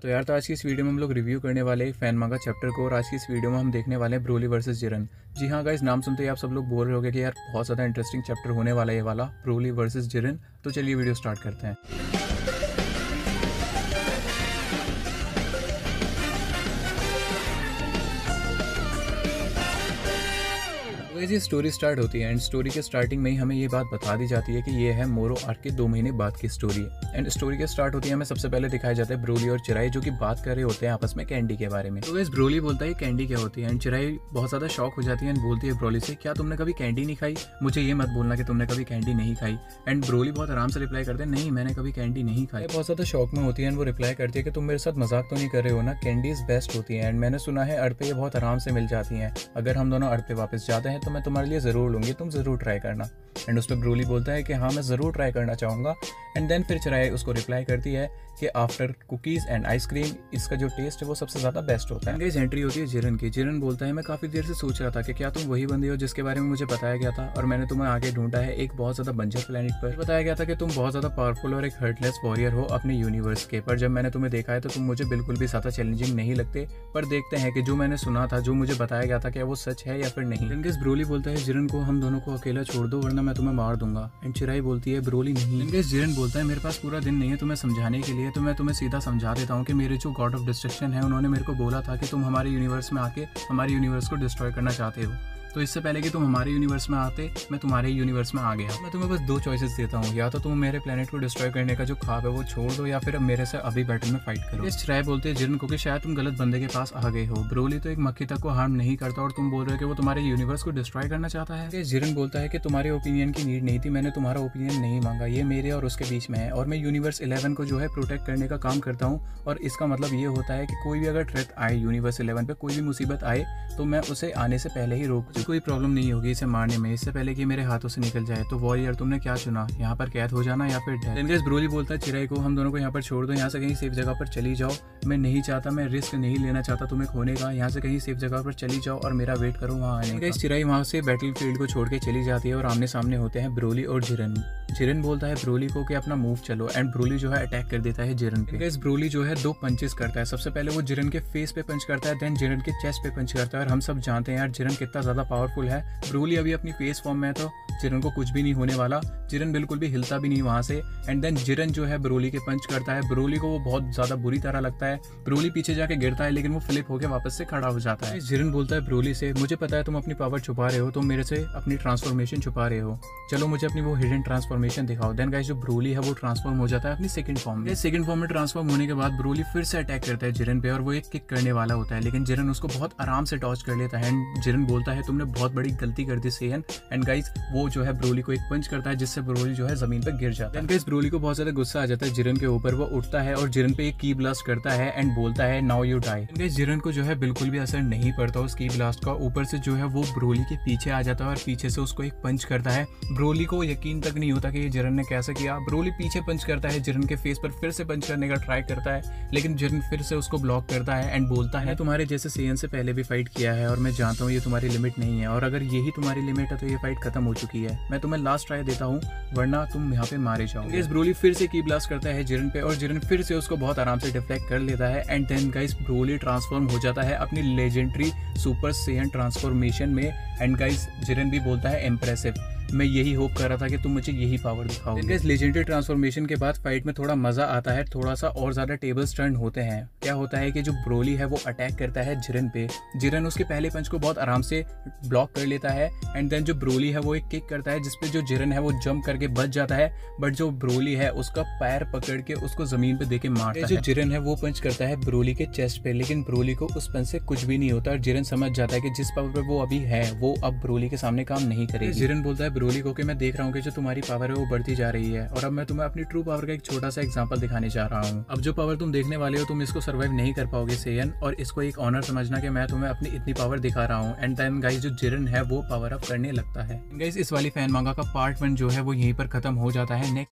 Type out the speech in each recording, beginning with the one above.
तो यार, तो आज की इस वीडियो में हम लोग रिव्यू करने वाले एक फैन मांगा चैप्टर को, और आज की इस वीडियो में हम देखने वाले हैं ब्रोली वर्सेस जिरन। जी हाँ गाइस, नाम सुनते ही आप सब लोग बोल रहे होंगे कि यार बहुत ज़्यादा इंटरेस्टिंग चैप्टर होने वाला है ये वाला, ब्रोली वर्सेस जिरन। तो चलिए वीडियो स्टार्ट करते हैं। ये स्टोरी स्टार्ट होती है एंड स्टोरी के स्टार्टिंग में ही हमें ये बात बता दी जाती है कि ये है मोरो आर्क के 2 महीने बाद की स्टोरी। एंड स्टोरी के स्टार्ट होती है, हमें सबसे पहले दिखाया जाता है ब्रोली और चिराई जो कि बात कर रहे होते हैं आपस में कैंडी के बारे में। तो इस ब्रोली बोलता है कैंडी क्या होती है एंड चिराई बहुत ज्यादा शॉक हो जाती है एंड बोलती है ब्रोली से, क्या तुमने कभी कैंडी नहीं खाई? मुझे ये मत बोलना कि तुमने कभी कैंडी नहीं खाई। एंड ब्रोली बहुत आराम से रिप्लाई करते हैं, नहीं मैंने कभी कैंडी नहीं खाई। बहुत ज्यादा शॉक में होती है एंड वो रिप्लाई करती है कि तुम मेरे साथ मजाक तो नहीं कर रहे हो ना, कैंडीज बेस्ट होती है एंड मैंने सुना है अर्थ पे ये बहुत आराम से मिल जाती हैं। अगर हम दोनों अर्थ पे वापस जाते हैं तो मैं तुम्हारे लिए जरूर लूंगी, तुम जरूर ट्राई करना। एंड उस पर ब्रोली बोलता है कि हाँ मैं ज़रूर ट्राई करना चाहूँगा। एंड देन फिर चिराई उसको रिप्लाई करती है कि आफ्टर कुकीज़ एंड आइसक्रीम इसका जो टेस्ट है वो सबसे ज़्यादा बेस्ट होता है। गाइस एंट्री होती है जिरन की। जिरन बोलता है मैं काफ़ी देर से सोच रहा था कि क्या तुम वही बंदी हो जिसके बारे में मुझे बताया गया था, और मैंने तुम्हें आगे ढूंढा है एक बहुत ज़्यादा बंजर प्लेनेट पर। बताया गया था कि तुम बहुत ज़्यादा पावरफुल और एक हर्टलेस वॉरियर हो अपने यूनिवर्स के, पर जब मैंने तुम्हें देखा है तो तुम मुझे बिल्कुल भी ज़्यादा चैलेंजिंग नहीं लगते। पर देखते हैं कि जो मैंने सुना था, जो मुझे बताया गया था, क्या वो सच है या फिर नहीं। गाइस ब्रोली बोलता है जिरन को हम दोनों को अकेला छोड़ दो वरना मैं तुम्हें मार दूंगा। एंड चिराई बोलती है ब्रोली नहीं। गाइस जिरन बोलता है मेरे पास पूरा दिन नहीं है तुम्हें समझाने के लिए, तो मैं तुम्हें सीधा समझा देता हूँ कि मेरे जो गॉड ऑफ डिस्ट्रक्शन है उन्होंने मेरे को बोला था कि तुम हमारे यूनिवर्स में आके हमारे यूनिवर्स को डिस्ट्रॉय करना चाहते हो। तो इससे पहले कि तुम हमारे यूनिवर्स में आते, मैं तुम्हारे यूनिवर्स में आ गया। मैं तुम्हें बस 2 चॉइसेस देता हूँ, या तो तुम मेरे प्लेनेट को डिस्ट्रॉय करने का जो ख्वाब है वो छोड़ दो, या फिर अब मेरे से अभी बैटल में फाइट करो। चिराई बोलते हैं जिरन को कि शायद तुम गलत बंदे के पास आ गए हो। ब्रोली तो एक मक्खी तक को हार्म नहीं करता और तुम बोल रहे हो कि वो तुम्हारे यूनिवर्स को डिस्ट्रॉय करना चाहता है। जिरन बोलता है कि तुम्हारे ओपिनियन की नीड नहीं थी, मैंने तुम्हारा ओपिनियन नहीं मांगा, ये मेरे और उसके बीच में है, और मैं यूनिवर्स 11 को जो है प्रोटेक्ट करने का काम करता हूँ। और इसका मतलब ये होता है कि कोई भी अगर थ्रेट आए यूनिवर्स 11 पे, कोई भी मुसीबत आए तो मैं उसे आने से पहले ही रोक दूँ। कोई प्रॉब्लम नहीं होगी इसे मारने में, इससे पहले कि मेरे हाथों से निकल जाए। तो वॉरियर तुमने क्या चुना, यहाँ पर कैद हो जाना या फिर डेथ? ब्रोली बोलता है चिराई को हम दोनों को यहाँ पर छोड़ दो, यहाँ से कहीं सेफ जगह पर चली जाओ। मैं नहीं चाहता, मैं रिस्क नहीं लेना चाहता तुम्हें खोने का, यहाँ से कहीं सेफ जगह पर चली जाओ और मेरा वेट करो वहाँ आने का। चिराई वहाँ से बैटल फील्ड को छोड़ के चली जाती है और आमने सामने होते हैं ब्रोली और जिरन। जिरन बोलता है ब्रोली को कि अपना मूव चलो, एंड ब्रोली जो है अटैक कर देता है जिरन पे। गाइस ब्रोली जो है 2 पंचेस करता है। सबसे पहले वो जिरन के फेस पे पंच करता है, देन जिरन के चेस्ट पे पंच करता है। और हम सब जानते हैं यार जिरन कितना ज्यादा पावरफुल है। ब्रोली अभी अपनी फेस फॉर्म में है तो जिरन को कुछ भी नहीं होने वाला, जिरन बिल्कुल भी हिलता भी नहीं वहां से। एंड देन जिरन जो है ब्रोली के पंच करता है, ब्रोली को वो बहुत ज्यादा बुरी तरह लगता है। ब्रोली पीछे जाके गिरता है लेकिन वो फ्लिप होकर वापस से खड़ा हो जाता है। जिरन बोलता है ब्रोली से, मुझे पता है तुम अपनी पावर छुपा रहे हो, तुम मेरे से अपनी ट्रांसफॉर्मेशन छुपा रहे हो, चलो मुझे अपनी वो हिडन ट्रांसफॉर्मेशन दिखाओ। देन गाइस जो ब्रोली है वो ट्रांसफॉर्म हो जाता है अपनी सेकंड फॉर्म में। सेकंड फॉर्म में ट्रांसफॉर्म होने के बाद ब्रोली फिर से अटैक करता है जिरन पे, और वो एक किक करने वाला होता है लेकिन जिरन उसको बहुत आराम से डॉज कर लेता है। एंड जिरन बोलता है तुमने बहुत बड़ी गलती कर दी सेहन। एंड गाइस वो जो है ब्रोली को एक पंच करता है जिससे ब्रोली जो है जमीन पर गिर जाता है। गाइस ब्रोली को बहुत ज्यादा गुस्सा आ जाता है जिरन के ऊपर, वो उठता है और जिरन पे एक की ब्लास्ट करता है एंड बोलता है नाउ यू डाई। गाइस जिरन को जो है बिल्कुल भी असर नहीं पड़ता उस की ब्लास्ट का, ऊपर से जो है वो ब्रोली के पीछे आ जाता है और पीछे से उसको एक पंच करता है। ब्रोली को यकीन तक नहीं होता कि ये जिरन ने कैसे किया। ब्रोली पीछे पंच करता है, जिरन के फेस पर फिर से पंच करने का ट्राई करता है लेकिन जिरन फिर से उसको ब्लॉक करता है एंड बोलता है तुम्हारे जैसे सेहन से पहले भी फाइट किया है और मैं जानता हूँ ये तुम्हारी लिमिट नहीं है, और अगर यही तुम्हारी लिमिट है तो ये फाइट खत्म हो चुकी है। मैं तुम्हें लास्ट ट्राई देता हूँ वरना तुम यहाँ पे मारे जाओगे। गाइस ब्रोली फिर से की ब्लास्ट करता है जिरन पे और जिरन फिर से उसको बहुत आराम से डिफ्लेक्ट कर लेता है। And then guys Broly transform हो जाता है अपनी लेजेंडरी सुपर सेयन ट्रांसफॉर्मेशन में। एंड गाइस जिरन भी बोलता है इम्प्रेसिव, मैं यही होप कर रहा था कि तुम मुझे यही पावर दिखाओगे। इस लेजेंडरी ट्रांसफॉर्मेशन के बाद फाइट में थोड़ा मजा आता है, थोड़ा सा और ज्यादा टेबल्स टर्न होते हैं। क्या होता है कि जो ब्रोली है वो अटैक करता है जिरन पे, जिरन उसके पहले पंच को बहुत आराम से ब्लॉक कर लेता है। एंड देन जो ब्रोली है वो एक किक करता है जिसपे जो जिरन है वो जंप करके बच जाता है, बट जो ब्रोली है उसका पैर पकड़ के उसको जमीन पे देके मारता है। जो जिरन है वो पंच करता है ब्रोली के चेस्ट पे, लेकिन ब्रोली को उस पंच से कुछ भी नहीं होता और जिरन समझ जाता है कि जिस पावर पे वो अभी है वो अब ब्रोली के सामने काम नहीं करेगी। जिरन बोलता है ब्रोली को कि मैं देख रहा हूँ कि जो तुम्हारी पावर है वो बढ़ती जा रही है, और अब मैं तुम्हें अपनी ट्रू पावर का एक छोटा सा एग्जांपल दिखाने जा रहा हूँ। अब जो पावर तुम देखने वाले हो तुम इसको सर्वाइव नहीं कर पाओगे सेयन, और इसको एक ऑनर समझना कि मैं तुम्हें अपनी इतनी पावर दिखा रहा हूँ। एंड देन गाइस जो जिरन है वो पावर अप करने लगता है। गाइस इस वाली फैन मांगा का पार्ट 1 जो है वो यहीं पर खत्म हो जाता है। नेक्स्ट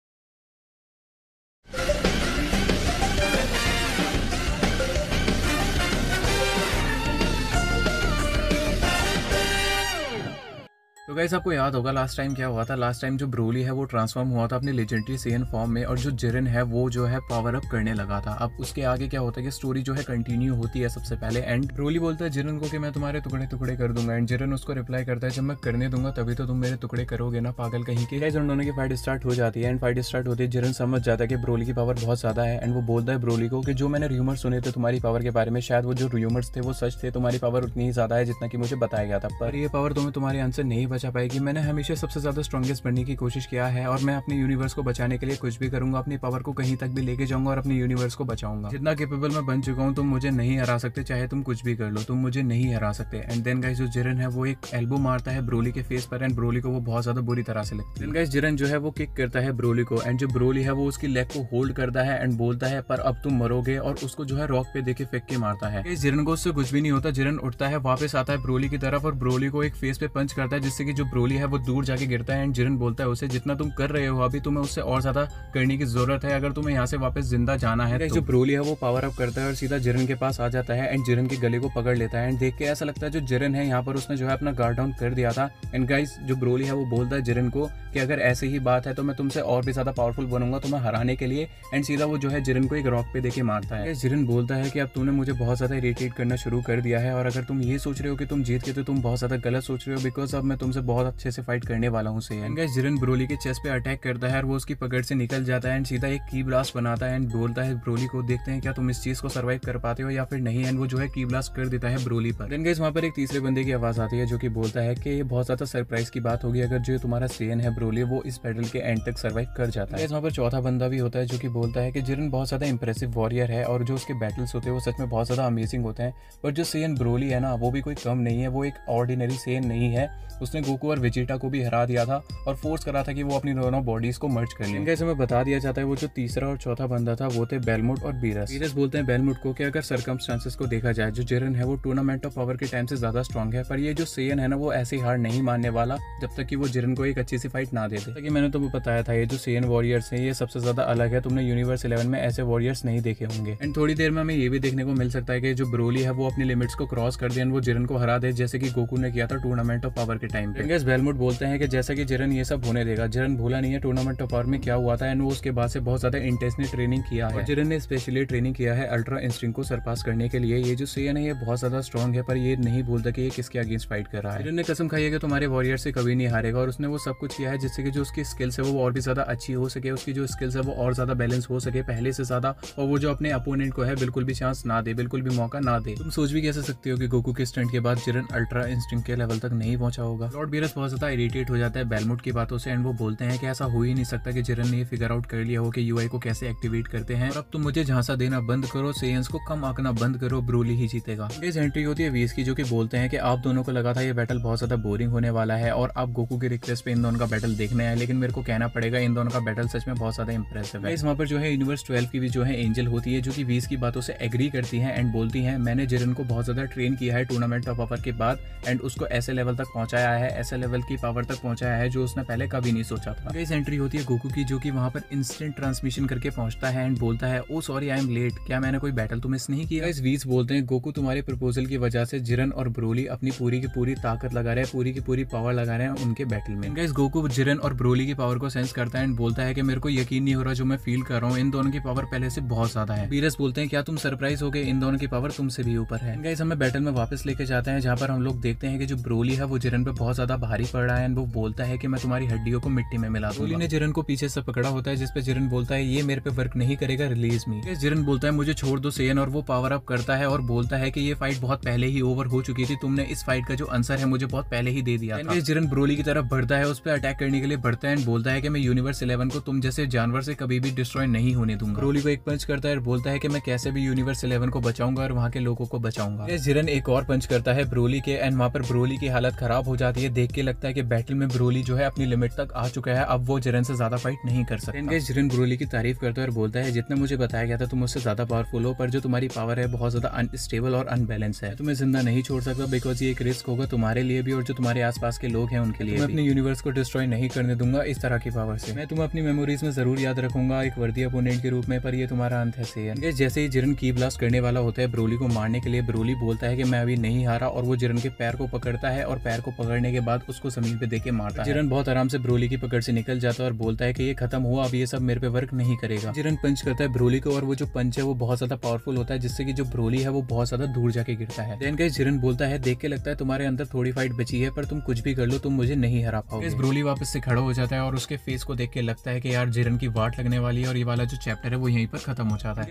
तो गाइस आपको याद होगा लास्ट टाइम क्या हुआ था। लास्ट टाइम जो ब्रोली है वो ट्रांसफॉर्म हुआ था अपने लेजेंडरी सेन फॉर्म में, और जो जिरन है वो जो है पावर अप करने लगा था। अब उसके आगे क्या होता है कि स्टोरी जो है कंटिन्यू होती है सबसे पहले। एंड ब्रोली बोलता है जिरन को कि मैं तुम्हारे टुकड़े टुकड़े कर दूंगा, एंड जिरन उसको रिप्लाई करता है जब मैं करने दूंगा तभी तो तुम मेरे टुकड़े करोगे ना, पागल कहीं के। गाइस उन दोनों की फाइट स्टार्ट हो जाती है, एंड फाइट स्टार्ट होती है। जिरन समझ जाता है कि ब्रोली की पावर बहुत ज्यादा है, एंड वो बोलता है ब्रोली को कि जो मैंने र्यूमर सुने थे तुम्हारी पावर के बारे में, शायद वो जो र्यूमर्स थे वो सच थे, तुम्हारी पावर उतनी ही ज्यादा है जितना कि मुझे बताया गया था, पर ये पावर तुम्हें तुम्हारे आंसर नहीं बचा पाएगी। मैंने हमेशा सबसे ज्यादा स्ट्रॉन्गेस्ट बनने की कोशिश किया है, और मैं अपने यूनिवर्स को बचाने के लिए कुछ भी करूंगा, अपनी पावर को कहीं तक भी लेके जाऊंगा और अपने यूनिवर्स को बचाऊंगा। जितना केपेबल मैं बन चुका हूँ तुम मुझे नहीं हरा सकते, चाहे तुम कुछ भी कर लो, तुम मुझे नहीं हरा सकते। एंड देन गाइस जो जिरन है वो एक एल्बो मारता है ब्रोली के फेस पर, एंड ब्रोली को वो बहुत ज्यादा बुरी तरह से लगती है। देन गाइस जिरन जो है वो किक करता है ब्रोली को, एंड जो ब्रोली है वो उसकी लेग को होल्ड करता है एंड बोलता है पर अब तुम मरोगे, और उसको जो है रॉक पे देके फेंक के मारता है। जिरन को उससे कुछ भी नहीं होता। जिरन उठता है, वापस आता है ब्रोली की तरफ और ब्रोली को एक फेस पे पंच करता है, जिससे कि जो ब्रोली है वो दूर जाके गिरता है। एंड जिरन बोलता है उसे जितना तुम कर रहे हो अभी तुम्हें उससे और ज्यादा करने की जरूरत है, अगर तुम्हें यहाँ से वापस जिंदा जाना है। जो ब्रोली है वो पावर अप करता है और सीधा जिरन के पास आ जाता है, एंड जिरन के गले को पकड़ लेता है। एंड देख के ऐसा लगता है जो जिरन है यहाँ पर उसने जो है अपना गार्ड डाउन कर दिया था। एंड गाइस जो ब्रोली है वो बोलता है जिरन को कि अगर ऐसे ही बात है तो मैं तुमसे और भी ज्यादा पावरफुल बनूंगा तुम्हें हराने के लिए। एंड सीधा वो जो है जिरन को एक रॉक पे देके मारता है। जिरन बोलता है कि अब तूने मुझे बहुत ज्यादा इरिटेट करना शुरू कर दिया है, और अगर तुम ये सोच रहे हो कि तुम जीत के तो तुम बहुत ज्यादा गलत सोच रहे हो, बिकॉज अब मैं तुमसे बहुत अच्छे से फाइट करने वाला हूँ। जिरन ब्रोली के चेस्ट पे अटैक करता है और वो उसकी पकड़ से निकल जाता है, एंड सीधा एक की ब्लास्ट बनाता है एंड बोलता है ब्रोली को देखते हैं क्या तुम इस चीज को सर्वाइव कर पाते हो या फिर नहीं। एंड वो जो है की ब्लास्ट कर देता है ब्रोली पर। देन गाइस वहाँ पर एक तीसरे बंदे की आवाज आती है जो कि बोलता है कि ये बहुत ज्यादा सरप्राइज की बात होगी अगर जो तुम्हारा सेन है ब्रोली वो इस बैटल के एंड तक सर्वाइव कर जाता है। वहाँ पर चौथा बंदा भी होता है जो कि बोलता है कि जिरन बहुत ज्यादा इंप्रेसिव वॉरियर है और जो उसके बैटल्स होते हैं वो सच में बहुत ज्यादा अमेजिंग होते हैं, पर जो सेन ब्रोली है ना वो भी कोई कम नहीं है, वो एक ऑर्डिनरी सेन नहीं है। उसने गोकू और वेजिटा को भी हरा दिया था और फोर्स करा था कि वो अपनी दोनों बॉडीज को मर्ज कर लें। कैसे में बता दिया जाता है वो जो तीसरा और चौथा बंदा था वो थे बेलमुट और बीरस। बोलते हैं बेलमुट को कि अगर सर्कमस्टांसेस को देखा जाए जो जिरन है वो टूर्नामेंट ऑफ पावर के टाइम से ज्यादा स्ट्रॉन्ग है, पर ये जो सेन है ना वो ऐसे हार नहीं मानने वाला जब तक कि वो जिरन को एक अच्छी सी फाइट ना दे दे। ताकि मैंने तुम्हें बताया था ये जो सेन वॉरियर्स हैं ये सबसे ज्यादा अलग है, तुमने यूनिवर्स 11 में ऐसे वॉरियर्स नहीं देखे होंगे। एंड थोड़ी देर में हमें ये भी देखने को मिल सकता है कि जो ब्रोली है वो अपनी लिमिट्स को क्रॉस कर दे, वो जिरन को हरा दे जैसे कि गोकू ने किया था टूर्नामेंट ऑफ पावर के टाइम पे। बेलमुट बोलते हैं कि जैसा कि जिरन ये सब होने देगा, जिरन भूला नहीं है टूर्नामेंट ऑफ पावर में क्या हुआ था, एंड वो उसके बाद से बहुत ज्यादा इंटेंसली ट्रेनिंग किया है। जिरन ने स्पेशली ट्रेनिंग किया है अल्ट्रा इंस्टिंक्ट को सरपास करने के लिए। ये जो सेन है ये बहुत ज्यादा स्ट्रॉन्ग है, पर ये नहीं भूलता कि ये किसके अगेंस्ट फाइट कर रहा है। जिरन ने कसम खाई है कि तुम्हारे वॉरियर से कभी नहीं हारेगा, और उसने वो सब कुछ किया है जिससे कि जो उसकी स्किल्स है वो और भी ज्यादा अच्छी हो सके, उसकी जो स्किल्स है वो और ज्यादा बैलेंस हो सके पहले से ज्यादा, और वो जो अपने अपोनेंट को है बिल्कुल भी चांस ना दे, बिल्कुल भी मौका ना दे। तुम सोच भी कैसे सकते हो कि गोकू के स्टंट के बाद जिरन अल्ट्रा इंस्टिंक्ट के लेवल तक नहीं पहुंचा होगा। लॉर्ड बीरस बहुत ज्यादा इरिटेट हो जाता है बेलमुट की बातों से, एंड वो बोलते हैं कि ऐसा हो ही नहीं सकता कि जिरन ने फिगर आउट कर लिया हो कि यूआई को कैसे एक्टिवेट करते हैं, और अब तुम मुझे झांसा देना बंद करो, सेयंस को कम आंकना बंद करो, ब्रोली ही जीतेगा। इस एंट्री होती है वीस की जो कि बोलते हैं कि आप दोनों को लगा था ये बैटल बहुत ज्यादा बोरिंग होने वाला है और आप गोकू की रिक्वेस्ट पे इन दोनों का बैटल देखने आए, लेकिन मेरे को कहना पड़ेगा इन दोनों का बैटल सच में बहुत ज्यादा इंप्रेसिव है। वहाँ पर जो है यूनिवर्स 12 की भी जो है एंजल होती है जो कि वीस की बातों से एग्री करती है एंड बोलती है मैंने जिरन को बहुत ज्यादा ट्रेन किया है टूर्नामेंट ऑफ पावर के बाद, एंड उसको ऐसे लेवल तक पहुंचाया है, ऐसे लेवल की पावर तक पहुंचाया है जो उसने पहले कभी नहीं सोचा था। इस एंट्री होती है गोकू की जो कि वहां पर इंस्टेंट ट्रांसमिशन करके पहुंचता है एंड बोलता है ओ सॉरी आई एम लेट, क्या मैंने कोई बैटल तो मिस नहीं किया। इस वीस बोलते हैं गोकू तुम्हारे प्रपोजल की वजह से जिरन और ब्रोली अपनी पूरी की पूरी ताकत लगा रहे हैं, पूरी की पूरी पावर लगा रहे हैं उनके बैटल में। गाइस गोकू जिरन और ब्रोली की पावर को सेंस करता है एंड बोलता है कि मेरे को यकीन नहीं हो रहा जो मैं फील कर रहा हूँ, इन दोनों की पावर पहले से बहुत ज्यादा है। बीरस बोलते हैं क्या तुम सरप्राइज हो गए, इन दोनों की पावर तुमसे भी ऊपर है। गाइस हमें बैटल में वापस लेके जाते हैं जहाँ पर हम लोग देखते हैं कि जो ब्रोली है वो जिरन पे बहुत ज्यादा भारी पड़ रहा है एंड वो बोलता है कि मैं तुम्हारी हड्डियों को मिट्टी में मिला दूंगा। ब्रोली ने जिरन को पीछे से पकड़ा होता है जिसपे जिरन बोलता है ये मेरे पे वर्क नहीं करेगा, रिलीज मी। जिरन बोलता है मुझे छोड़ दो सेयन, और वो पावर अप करता है और बोलता है कि ये फाइट बहुत पहले ही ओवर हो चुकी थी, तुमने इस फाइट का जो आंसर है मुझे बहुत पहले ही दे दिया था। जिरन ब्रोली की तरफ बढ़ता है, उस पर अटैक करने के लिए बढ़ता है एंड बोलता है कि मैं यूनिवर्स 11 को तुम जैसे जानवर से कभी भी डिस्ट्रॉय नहीं होने दूंगा। ब्रोली को एक पंच करता है और बोलता है कि मैं कैसे भी यूनिवर्स 11 को बचाऊंगा और वहाँ के लोगों को बचाऊंगा। जिरन एक और पंच करता है ब्रोली के एंड वहाँ पर ब्रोली की हालत खराब हो जाती है। देख के लगता है कि बैटल में ब्रोली जो है अपनी लिमिट तक आ चुका है, अब वो जिरन से ज्यादा फाइट नहीं कर सकता। जिरन ब्रोली की तारीफ करता है और बोलता है जितना मुझे बताया गया था तुम मुझसे ज्यादा पावरफुल हो, पर जो तुम्हारी पावर है बहुत ज्यादा अनस्टेबल और अनबैलेंस है, तुम्हें जिंदा नहीं छोड़ सकता बिकॉज ये एक रिस्क होगा तुम्हारे लिए भी और जो तुम्हारे आसपास के लोग हैं उनके लिए। मैं अपने यूनिवर्स को डिस्ट्रॉय नहीं करने दूंगा इस तरह की पावर से, मैं तुम्हें अपनी मेमोरीज में जरूर याद रखूंगा एक वर्दी अपोनेंट के रूप में, पर ये तुम्हारा अंत है सेयन। जैसे ही जिरन की ब्लास्ट करने वाला होता है ब्रोली को मारने के लिए, ब्रोली बोलता है कि मैं अभी नहीं हारा और वो जिरन के पैर को पकड़ता है और पैर को पकड़ने के बाद उसको जमीन पे देके मारता है। जिरन बहुत आराम से ब्रोली की पकड़ से निकल जाता है और बोलता है कि ये खत्म हुआ, अब ये सब मेरे पे वर्क नहीं करेगा। जिरन पंच करता है ब्रोली को और वो जो पंच है वो बहुत ज्यादा पावरफुल होता है, जिससे कि जो ब्रोली है वो बहुत ज्यादा दूर जाके गिरता है। देन गाइस जिरन बोलता है, देख के लगता है तुम्हारे अंदर थोड़ी फाइट बची है, पर तुम कुछ भी कर लो तुम मुझे नहीं हरा पाओगे। ब्रोली वापस से खड़ा हो जाता है और उसके फेस को देख के लगता है कि यार जिरन की वाट लगने वाली है और ये वाला जो चैप्टर है वो यहीं पर खत्म हो जाता है।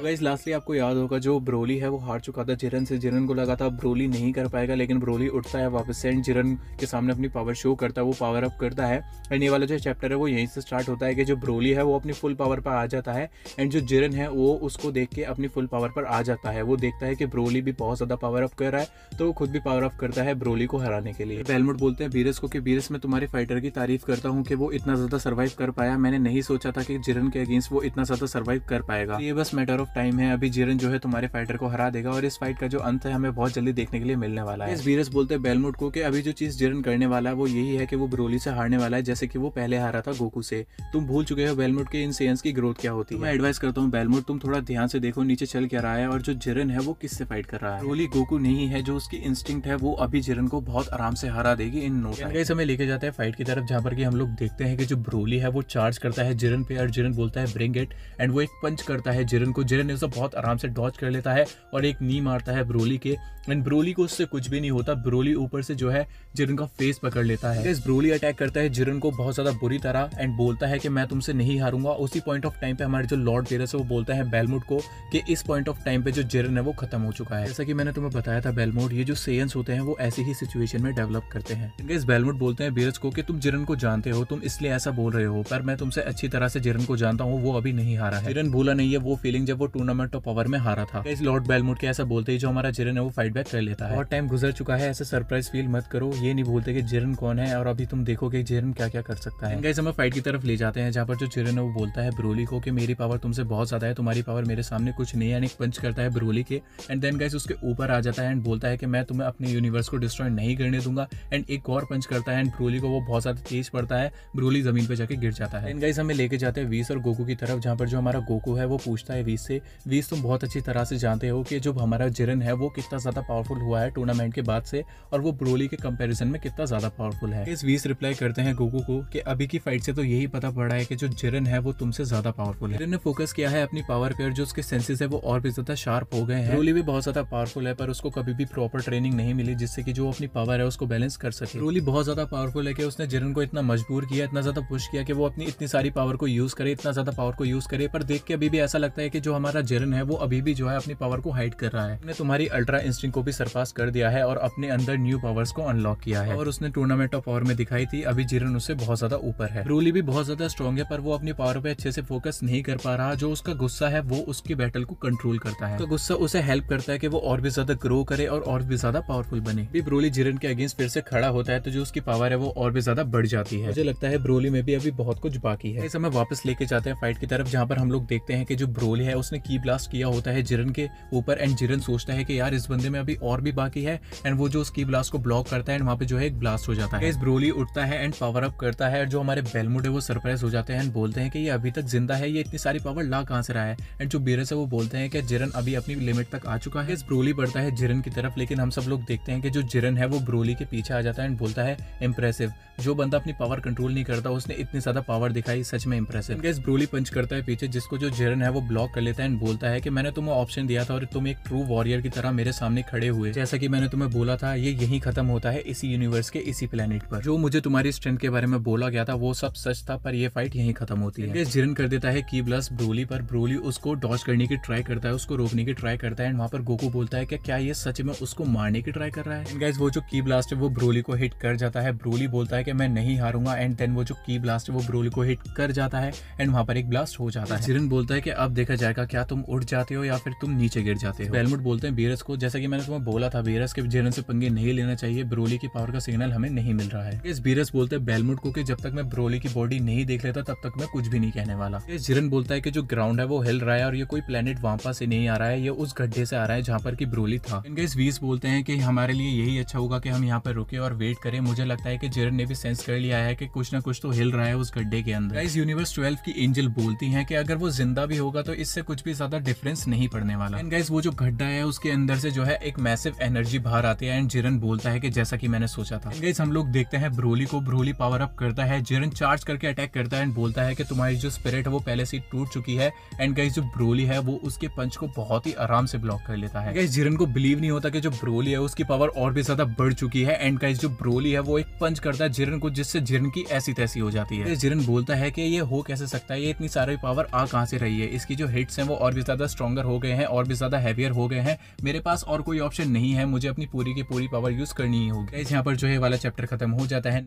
गाइस लास्टली आपको याद होगा जो ब्रोली है वो हार चुका था जिरन से। जिरन को लगा था ब्रोली नहीं कर पाएगा, लेकिन ब्रोली उठता है वापस से एंड जिरन के सामने अपनी पावर शो करता है, वो पावर अप करता है। एंड ये वाला जो चैप्टर है वो यहीं से स्टार्ट होता है कि जो ब्रोली है वो अपनी फुल पावर पर आ जाता है एंड जो जिरन है वो उसको देख के अपनी फुल पावर पर आ जाता है। वो देखता है कि ब्रोली भी बहुत ज्यादा पावर अप कर रहा है, तो वो खुद भी पावर अप करता है ब्रोली को हराने के लिए। बेलमोट बोलते हैं बीरस को कि बीरस मैं तुम्हारे फाइटर की तारीफ करता हूँ कि वो इतना ज्यादा सर्वाइव कर पाया। मैंने नहीं सोचा था कि जिरन के अगेंस्ट वो इतना ज्यादा सर्वाइव कर पाएगा। ये बस मैटर ऑफ टाइम है, अभी जिरन जो है तुम्हारे फाइटर को हरा देगा और इस फाइट का जो अंत है हमें बहुत जल्दी देखने के लिए मिलने वाला है। इस वीरस बोलते हैं बेलमोट को कि अभी जो चीज जिरन करने वाला है वो यही है कि वो ब्रोली से हारने वाला है, जैसे कि वो पहले हारा था गोकू से। तुम भूल चुके हो बेलमोट के इन सेयंस की ग्रोथ क्या होती है। मैं एडवाइस करता हूँ बेलमोट तुम थोड़ा ध्यान से देखो नीचे चल क्या रहा है और जो जिरन है वो किससे फाइट कर रहा है। ब्रोली गोकू नहीं है, जो उसकी इंस्टिंक्ट है वो अभी जिरन को बहुत आराम से हरा देगी इन नो टाइम। समय लेके जाते हैं फाइट की तरफ, जहाँ पर कि हम लोग देखते हैं कि जो ब्रोली है वो चार्ज करता है जिरन पे और जिरन बोलता है ब्रिंग इट एंड वो एक पंच करता है जिरन को। जिरन उसे बहुत आराम से डॉज कर लेता है और एक नी मारता है ब्रोली के एंड ब्रोली को उससे कुछ भी नहीं होता। ब्रोली ऊपर से जो है जिरन का फेस पकड़ लेता है। इस ब्रोली अटैक करता है जिरन को बहुत ज्यादा बुरी तरह एंड बोलता है कि मैं तुमसे नहीं हारूंगा। उसी पॉइंट ऑफ टाइम पे हमारे जो लॉर्ड बेरस है वो बोलता है बेलमोट को कि इस पॉइंट ऑफ टाइम पे जो जिरन है वो खत्म हो चुका है। जैसा कि मैंने तुम्हें बताया था बेलमोट, ये जो सेयंस होते हैं वो ऐसी ही सिचुएशन में डेवलप करते हैं। इस बेलमोट बोलते हैं बेरस को कि तुम जिरन को जानते हो, तुम इसलिए ऐसा बोल रहे हो, पर मैं तुमसे अच्छी तरह से जिरन को जानता हूँ, वो अभी नहीं हारा है। जिरन भूला नहीं है वो फीलिंग जब वो टूर्नामेंट ऑफ पावर में हारा था। इस लॉर्ड बेलमोट के ऐसा बोलते ही जो हमारा जिरन है वो फाइट बैक कर लेता है। और टाइम गुजर चुका है, ऐसे सरप्राइज फील मत करो, ये नहीं भूलते कि जिरन कौन है और अभी तुम देखो कि जिरन क्या क्या कर सकता है। गाइस हमें फाइट की तरफ ले जाते हैं, जहाँ पर जो जिरन है वो बोलता है ब्रोली को कि मेरी पावर तुमसे बहुत ज्यादा है, तुम्हारी पावर मेरे सामने कुछ नहीं है। एंड एक पंच करता है ब्रोली के एंड देन गाइस उसके ऊपर आ जाता है एंड बोलता है कि मैं तुम्हें अपने यूनिवर्स को डिस्ट्रॉय नहीं करने दूंगा। एंड एक और पंच करता है एंड ब्रोली को वो बहुत ज्यादा तेज पड़ता है, ब्रोली जमीन पे जाके गिर जाता है। एंड गाइस हमें लेके जाते हैं वीस और गोकू की तरफ, जहाँ पर जो हमारा गोकू है वो पूछता है वीस से, वीस तुम बहुत अच्छी तरह से जानते हो कि जो हमारा जिरन है वो कितना ज्यादा पावरफुल हुआ है टूर्नामेंट के बाद से और वो ब्रोली के कंपैरिजन में कितना ज्यादा पावरफुल है। इस वीस रिप्लाई करते हैं गोकू को कि अभी की फाइट से तो यही पता पड़ रहा है कि जो जिरन है वो तुमसे ज्यादा पावरफुल है। जिरन ने फोकस किया है अपनी पावर पे और जो उसके सेंसेस है वो और भी ज्यादा शार्प हो गए हैं। ब्रोली भी बहुत ज्यादा पावरफुल है पर उसको कभी भी प्रॉपर ट्रेनिंग नहीं मिली जिससे कि जो अपनी पावर है उसको बैलेंस कर सके। ब्रोली बहुत ज्यादा पावरफुल है कि उसने जिरन को इतना मजबूर किया, इतना ज्यादा पुश किया कि वो अपनी इतनी सारी पावर को यूज करे, इतना ज्यादा पावर को यूज करे। पर देख के अभी भी ऐसा लगता है कि जो हमारा जिरन है वो अभी भी जो है अपनी पावर को हाइड कर रहा है। उसने तुम्हारी अल्ट्रा इंस्टिंक्ट को भी सरपास कर दिया है और अपने अंदर न्यू पावर्स को अनलॉक किया है और उसने टूर्नामेंट ऑफ पावर में दिखाई थी। अभी जिरन उससे बहुत ज्यादा ऊपर है। ब्रोली भी बहुत ज्यादा स्ट्रॉन्ग है पर वो अपनी पावर पे अच्छे से फोकस नहीं कर पा रहा। जो उसका गुस्सा है वो उसकी बैटल को कंट्रोल करता है, तो गुस्सा उसे हेल्प करता है कि वो और भी ज्यादा ग्रो करे और भी ज्यादा पावरफुल बने। भी ब्रोली जिरन के अगेंस्ट फिर से खड़ा होता है तो जो उसकी पावर है वो और भी ज्यादा बढ़ जाती है। मुझे लगता है ब्रोली में भी अभी बहुत कुछ बाकी है। इस समय वापस लेके जाते हैं फाइट की तरफ, जहाँ पर हम लोग देखते हैं कि जो ब्रोली है उसने की ब्लास्ट किया होता है जिरन के ऊपर एंड जिरन सोचता है कि यार इस बंदे में अभी और भी बाकी है एंड वो जो उसकी ब्लास्ट को ब्लॉक करता है एंड वहाँ पे जो है एक ब्लास्ट हो जाता है। इस ब्रोली उठता है एंड पावर अप करता है और जो हमारे बेलमोट है वो सरप्राइज हो जाते हैं एंड बोलते हैं कि ये अभी तक जिंदा है, ये इतनी सारी पावर ला कहाँ से रहा है। एंड जो बीरस है वो बोलते हैं कि जिरन अभी अपनी लिमिट तक आ चुका है। इस ब्रोली बढ़ता है जिरन की तरफ, लेकिन हम सब लोग देखते हैं कि जो जिरन है वो ब्रोली के पीछे आ जाता है एंड बोलता है इम्प्रेसिव, जो बंदा अपनी पावर कंट्रोल नहीं करता उसने इतनी ज्यादा पावर दिखाई, सच में इम्प्रेसिव। इस ब्रोली पंच करता है पीछे, जिसको जो जिरन है वो ब्लॉक कर लेता है एंड बोलता है कि मैंने तुम्हें ऑप्शन दिया था और तुम एक ट्रू वॉरियर की तरह मेरे सामने खड़े हुए, जैसा कि मैंने तुम्हें बोला था ये यहीं खत्म होता है इसी यूनिवर्स के इसी प्लेनेट पर। जो मुझे तुम्हारी स्ट्रेंथ के बारे में बोला गया था वो सब सच था, पर ये फाइट यहीं खत्म होती है। जिरन कर देता है की ब्लास्ट ब्रोली पर, ब्रोली उसको डॉज करने की ट्राई करता है, उसको रोकने की ट्राई करता है एंड वहाँ पर गोकू बोलता है कि क्या ये सच में उसको मारने की ट्राई कर रहा है। गाइस वो जो की ब्लास्ट है वो ब्रोली को हिट कर जाता है, ब्रोली बोलता है कि मैं नहीं हारूंगा एंड देन वो जो की ब्लास्ट है वो ब्रोली को हिट कर जाता है एंड वहाँ पर एक ब्लास्ट हो जाता है। जिरन बोलता है कि अब देखा जाएगा क्या या तुम उड़ जाते हो या फिर तुम नीचे गिर जाते हो। बेलमुट बोलते हैं बीरस को, जैसा कि मैंने तुम्हें बोला था बीरस के जिरन से पंगे नहीं लेना चाहिए, ब्रोली की पावर का सिग्नल हमें नहीं मिल रहा है। इस बीरस बोलते हैं बेलमुट को कि जब तक मैं ब्रोली की बॉडी नहीं देख लेता तब तक मैं कुछ भी नहीं कहने वाला। इस जिरन बोलता है कि जो ग्राउंड है वो हिल रहा है और ये कोई प्लेनेट वहां पास से नहीं आ रहा है, ये उस गड्ढे से आ रहा है जहाँ पर की ब्रोली था। इस वीस बोलते हैं कि हमारे लिए यही अच्छा होगा कि हम यहाँ पर रुके और वेट करें। मुझे लगता है कि जिरन ने भी सेंस कर लिया है कि कुछ ना कुछ तो हिल रहा है उस गड्ढे के अंदर। इस यूनिवर्स 12 की एंजल बोलती हैं कि अगर वो जिंदा भी होगा तो इससे कुछ भी ज्यादा डिफरेंस नहीं पड़ने वाला। एंड गाइस वो जो गड्ढा है उसके अंदर से जो है एक मैसिव एनर्जी बाहर आती है एंड जिरन बोलता है कि जैसा कि मैंने सोचा था। गाइस हम लोग देखते हैं ब्रोली को, ब्रोली पावर अप करता है, जिरन चार्ज करके अटैक करता है एंड बोलता है कि तुम्हारी जो स्पिरिट है वो पहले से टूट चुकी है। एंड गाइस जो ब्रोली है वो उसके पंच को बहुत ही आराम से ब्लॉक कर लेता है। गाइस जिरन को बिलीव नहीं होता कि जो ब्रोली है उसकी पावर और भी ज्यादा बढ़ चुकी है। एंड गाइस जो ब्रोली है वो एक पंच करता है जिरन को, जिससे जिरन की ऐसी तैसी हो जाती है। जिरन बोलता है कि ये हो कैसे सकता है, ये इतनी सारी पावर आ कहां से रही है, इसकी जो हिट्स हैं वो और भी ज्यादा स्ट्रॉन्गर हो गए हैं और भी ज्यादा हैवियर हो गए हैं, मेरे पास और कोई ऑप्शन नहीं है, मुझे अपनी पूरी की पूरी पावर यूज करनी ही होगी। गाइस यहाँ पर जो है वाला चैप्टर खत्म हो जाता है।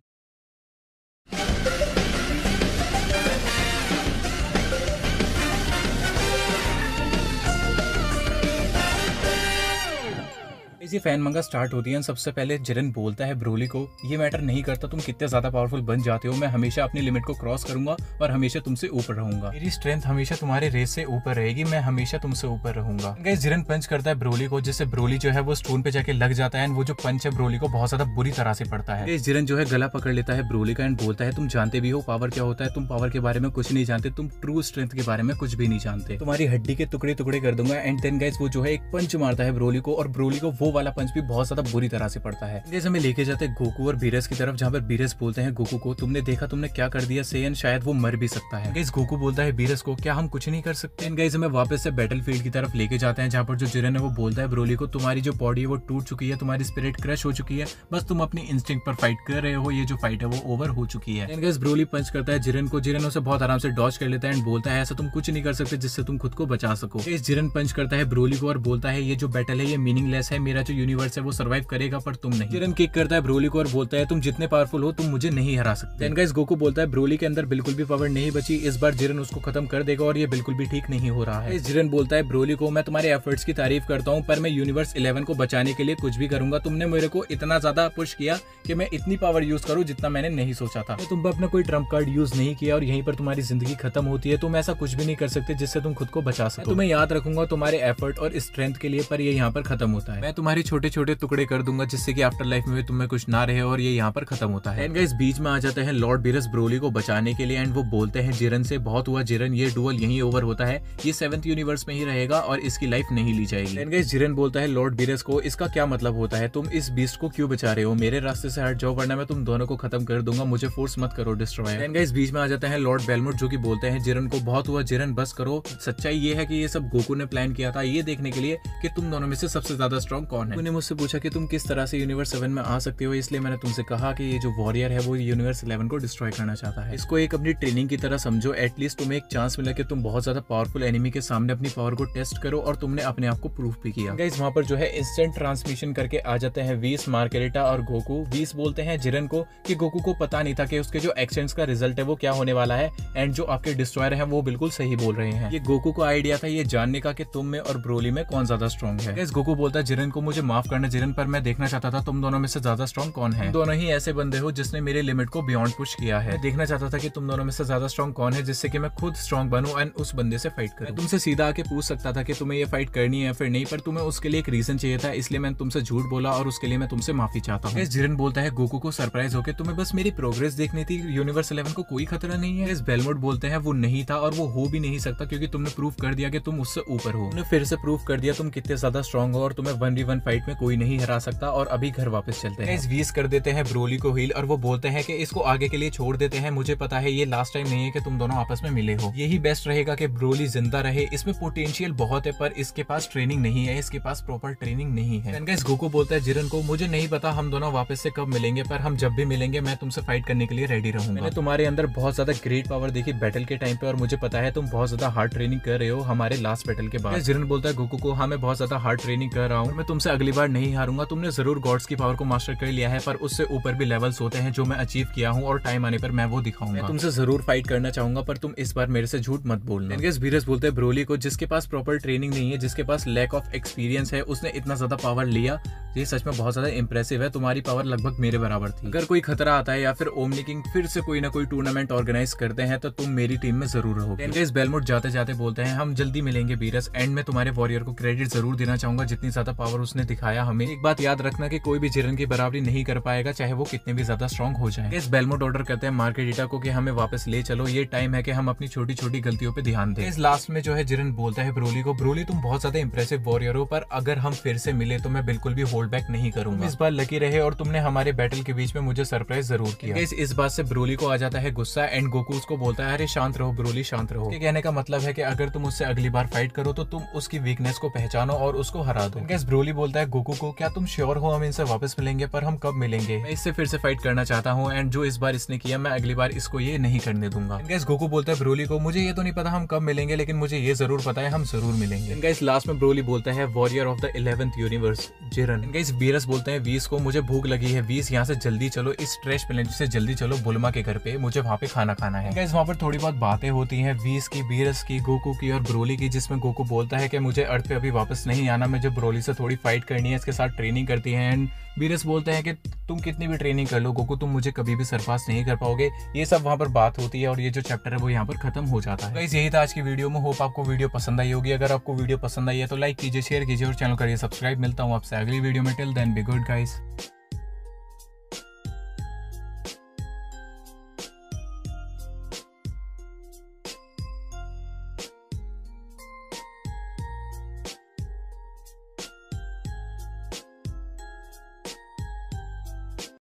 ये फैन मंगा स्टार्ट होती है। सबसे पहले जिरन बोलता है ब्रोली को, ये मैटर नहीं करता तुम कितने ज्यादा पावरफुल बन जाते हो, मैं हमेशा अपनी लिमिट को क्रॉस करूंगा और हमेशा तुमसे ऊपर रहूंगा, मेरी स्ट्रेंथ हमेशा तुम्हारे रेस से ऊपर रहेगी, मैं हमेशा तुमसे ऊपर रहूंगा। गाइस जिरन पंच करता है ब्रोली को, जिससे ब्रोली जो है वो स्टोन पे जाके लग जाता है एंड वो जो पंच है ब्रोली को बहुत ज्यादा बुरी तरह से पड़ता है। गाइस जिरन जो है गला पकड़ लेता है ब्रोली का एंड बोलता है तुम जानते भी हो पावर क्या होता है, तुम पावर के बारे में कुछ नहीं जानते, तुम ट्रू स्ट्रेंथ के बारे में कुछ भी नहीं जानते, तुम्हारी हड्डी के टुकड़े टुकड़े कर दूंगा। एंड देन गाइस वो जो है एक पंच मारता है ब्रोली को और ब्रोली को वो वाला पंच भी बहुत ज्यादा बुरी तरह से पड़ता है। जैसे हमें लेके जाते हैं गोकू और बीरस की तरफ, जहाँ पर बीरस बोलते हैं गोकू को, तुमने देखा तुमने क्या कर दिया, सेयन शायद वो मर भी सकता है। गाइस गोकू बोलता है बीरस को, क्या हम कुछ नहीं कर सकते। गाइस हमें वापस से बैटलफील्ड की तरफ लेके जाते हैं, जहाँ पर जो जिरन है वो बोलता है ब्रोली को, तुम्हारी जो बॉडी है वो टूट चुकी है, तुम्हारी स्पिरिट क्रश हो चुकी है, बस तुम अपनी इंस्टिंक्ट पर फाइट कर रहे हो, ये जो फाइट है वो ओवर हो चुकी है। गाइस ब्रोली पंच करता है जिरन को, जिरन उसे बहुत आराम से डॉज कर लेता है एंड बोलता है ऐसा तुम कुछ नहीं कर सकते जिससे तुम खुद को बचा सको। गाइस जिरन पंच करता है ब्रोली को और बोलता है ये जो बैटल है ये मीनिंगलेस है, मेरा जो यूनिवर्स है वो सर्वाइव करेगा पर तुम नहीं। जिरन किक करता है ब्रोली को और बोलता है तुम जितने पावरफुल हो तुम मुझे नहीं हरा सकते। गाइस गोकू बोलता है ब्रोली के अंदर बिल्कुल भी पावर नहीं बची, इस बार जिरन उसको खत्म कर देगा और ये बिल्कुल भी ठीक नहीं हो रहा है। जिरन बोलता है ब्रोली को, मैं तुम्हारे एफर्ट्स की तारीफ करता हूँ पर मैं यूनिवर्स 11 को बचाने के लिए कुछ भी करूंगा, तुमने मेरे को इतना ज्यादा पुश किया कि मैं इतनी पावर यूज करूँ जितना मैंने नहीं सोचा था, तुम अपना कोई ट्रम्प कार्ड यूज नहीं किया और यहीं पर तुम्हारी जिंदगी खत्म होती है, तुम ऐसा कुछ भी नहीं कर सकते जिससे तुम खुद को बचा सको, तुम्हें याद रखूंगा तुम्हारे एफर्ट और स्ट्रेंथ के लिए पर ये यहाँ पर खत्म होता है, मैं तुम्हारे छोटे छोटे टुकड़े कर दूंगा जिससे कि आफ्टर लाइफ में तुम्हें कुछ ना रहे और ये यहाँ पर खत्म होता है। एंड गाइस बीच में आ जाते हैं लॉर्ड बीरस ब्रोली को बचाने के लिए एंड वो बोलते हैं जिरन से, बहुत हुआ जिरन, ये डुअल यहीं ओवर होता है, ये 7th यूनिवर्स में ही रहेगा और इसकी लाइफ नहीं ली जाएगी। एंड गाइस जिरन बोलता है लॉर्ड बीरस को, इसका क्या मतलब होता है, तुम इस बीस्ट को क्यों बचा रहे हो, मेरे रास्ते से हट जाओ वरना मैं तुम दोनों को खत्म कर दूंगा, मुझे फोर्स मत करो डिस्ट्रॉय। एंड गाइस बीच में आ जाते हैं लॉर्ड बेलमुट जो कि बोलते हैं जिरन को, बहुत हुआ जिरन बस करो, सच्चाई ये है कि ये सब गोकू ने प्लान किया था ये देखने के लिए कि तुम दोनों में से सबसे ज्यादा स्ट्रॉन्ग कौन है। उन्होंने मुझसे पूछा कि तुम किस तरह से यूनिवर्स 7 में आ सकते हो, इसलिए मैंने तुमसे कहा कि ये जो वॉरियर है वो यूनिवर्स 11 को डिस्ट्रॉय करना चाहता है, इसको एक अपनी ट्रेनिंग की तरह समझो, एटलीस्ट तुम्हें एक चांस मिला कि तुम बहुत ज्यादा पावरफुल एनिमी के सामने अपनी पावर को टेस्ट करो और तुमने अपने आप को प्रूफ भी किया। गाइस वहां पर जो है इंस्टेंट ट्रांसमिशन करके आ जाते हैं वीस, मार्केरिटा और गोकू। वीस बोलते हैं जिरन को कि गोकू को पता नहीं था कि उसके जो एक्शंस का रिजल्ट है वो क्या होने वाला है एंड जो आपके डिस्ट्रॉयर हैं वो बिल्कुल सही बोल रहे हैं। ये गोकू को आइडिया था ये जानने का कि तुम में और ब्रोली में कौन ज्यादा स्ट्रॉन्ग है। गाइस गोकू बोलता है जिरन को, मुझे माफ करना जिरन पर मैं देखना चाहता था तुम दोनों में से ज्यादा स्ट्रॉन्ग कौन है, दोनों ही ऐसे बंदे हो जिसने मेरे लिमिट को बियॉन्ड पुश किया है, देखना चाहता था कि तुम दोनों में से ज्यादा स्ट्रॉन्ग कौन है जिससे कि मैं खुद स्ट्रॉन्ग बनूं एंड उस बंदे से फाइट करूं। तुमसे सीधा आके पूछ सकता था कि तुम्हें ये फाइट करनी है फिर नहीं, पर तुम्हें उसके लिए एक रीजन चाहिए था, इसलिए मैंने तुमसे झूठ बोला और उसके लिए मैं तुमसे माफी चाहता हूँ। जिरन बोलता है गोकू को सरप्राइज होकर, तुम्हें बस मेरी प्रोग्रेस देखनी थी, यूनिवर्स 11 को कोई खतरा नहीं है। बेलमुट बोलते हैं वो नहीं था और वो हो भी नहीं सकता क्योंकि तुमने प्रूव कर दिया कि तुम उससे ऊपर हो, तुमने फिर से प्रूव कर दिया तुम कितने ज्यादा स्ट्रॉन्ग हो और तुम्हें 1v1 फाइट में कोई नहीं हरा सकता और अभी घर वापस चलते हैं। वीस कर देते हैं ब्रोली को हील और वो बोलते हैं कि इसको आगे के लिए छोड़ देते हैं, मुझे पता है ये लास्ट टाइम नहीं है कि तुम दोनों आपस में मिले हो, यही बेस्ट रहेगा कि ब्रोली जिंदा रहे, इसमें पोटेंशियल बहुत है पर इसके पास ट्रेनिंग नहीं है, इसके पास प्रॉपर ट्रेनिंग नहीं है। गाइस गोकू बोलता है जिरन को, मुझे नहीं पता हम दोनों वापस से कब मिलेंगे पर हम जब भी मिलेंगे मैं तुमसे फाइट करने के लिए रेडी रहूंगा, मैंने तुम्हारे अंदर बहुत ज्यादा ग्रेट पावर देखी बैटल के टाइम पे और मुझे पता है तुम बहुत ज्यादा हार्ड ट्रेनिंग कर रहे हो हमारे लास्ट बैटल के बाद। जिरन बोलता है गोकू को, हाँ मैं बहुत ज्यादा हार्ड ट्रेनिंग कर रहा हूँ, मैं तुमसे अगली बार नहीं हारूंगा, तुमने जरूर गॉड्स की पावर को मास्टर कर लिया है, पर उससे ऊपर भी लेवल्स होते हैं जो मैं अचीव किया हूँ और टाइम आने पर मैं वो दिखाऊंगा। मैं तुमसे जरूर फाइट करना चाहूंगा, पर तुम इस बार मेरे से झूठ मत बोलना। वीरस बोलते हैं ब्रोली को, जिसके पास प्रॉपर ट्रेनिंग नहीं है, जिसके पास लैक ऑफ एक्सपीरियंस है, उसने इतना ज्यादा पावर लिया, ये सच में बहुत ज्यादा इंप्रेसिव है। तुम्हारी पावर लगभग मेरे बराबर थी। अगर कोई खतरा आता है या फिर ओमनी किंग फिर से कोई ना कोई टूर्नामेंट ऑर्गेनाइज करते हैं तो तुम मेरी टीम में जरूर रहोगे। इस बेलमोट जाते जाते बोलते हैं हम जल्दी मिलेंगे वीरस, एंड में तुम्हारे वॉरियर को क्रेडिट जरूर देना चाहूंगा जितनी ज्यादा पावर उसने दिखाया हमें। एक बात याद रखना कि कोई भी जिरन की बराबरी नहीं कर पाएगा, चाहे वो कितने भी ज्यादा स्ट्रॉन्ग हो जाए। इस बेलमोट ऑर्डर करते हैं मार्केडिटा को कि हमें वापस ले चलो, ये टाइम है कि हम अपनी छोटी छोटी गलतियों पे ध्यान दें। इस लास्ट में जो है जिरन बोलता है ब्रोली को, ब्रोली तुम बहुत ज्यादा इंप्रेसिव वॉरियर हो, पर अगर हम फिर से मिले तो मैं बिल्कुल भी होल्ड बैक नहीं करूंगा। इस बार लकी रहे और तुमने हमारे बैटल के बीच में मुझे सरप्राइज जरूर किया। इस बात से ब्रोली को आ जाता है गुस्सा, एंड गोकू उसको बोलता है अरे शांत रहो ब्रोली, शांत रहो। कहने का मतलब है कि अगर तुम उससे अगली बार फाइट करो तो तुम उसकी वीकनेस को पहचानो और उसको हरा दो। ब्रोली बोलता है गोकू को, क्या तुम श्योर हो हम इनसे वापस मिलेंगे, पर हम कब मिलेंगे? मैं इससे फिर से फाइट करना चाहता हूँ, एंड जो इस बार इसने किया मैं अगली बार इसको ये नहीं करने दूंगा। गोकू बोलता है ब्रोली को, मुझे ये तो नहीं पता हम कब मिलेंगे, लेकिन मुझे ये जरूर पता है हम जरूर मिलेंगे। इस लास्ट में ब्रोली बोलता है warrior of the 11th universe Jiren. इस वीरस बोलते हैं वीस को, मुझे भूख लगी है वीस, यहाँ से जल्दी चलो, इस ट्रैश प्लेनेट से जल्दी चलो बुल्मा के घर पे, मुझे वहाँ पे खाना खाना है। गाइस वहाँ पर थोड़ी बहुत बातें होती हैं वीस की, वीरस की, गोकू की और ब्रोली की, जिसमें गोकू बोलता है कि मुझे अर्थ पे अभी वापस नहीं आना, मुझे ब्रोली से थोड़ी फाइट करनी है, इसके साथ ट्रेनिंग करती है। एंड वीरस बोलते हैं कि तुम कितनी भी ट्रेनिंग कर लो गोकू, तुम मुझे कभी भी सरपास नहीं कर पाओगे। ये सब वहाँ पर बात होती है और ये जो चैप्टर है वो यहाँ पर खत्म हो जाता है। गाइस यही था आज की वीडियो में, होप आपको वीडियो पसंद आई होगी। अगर आपको वीडियो पसंद आई है तो लाइक कीजिए, शेयर कीजिए और चैनल करिए सब्सक्राइब। मिलता हूँ आपसे अगली वीडियो में, till then be good guys.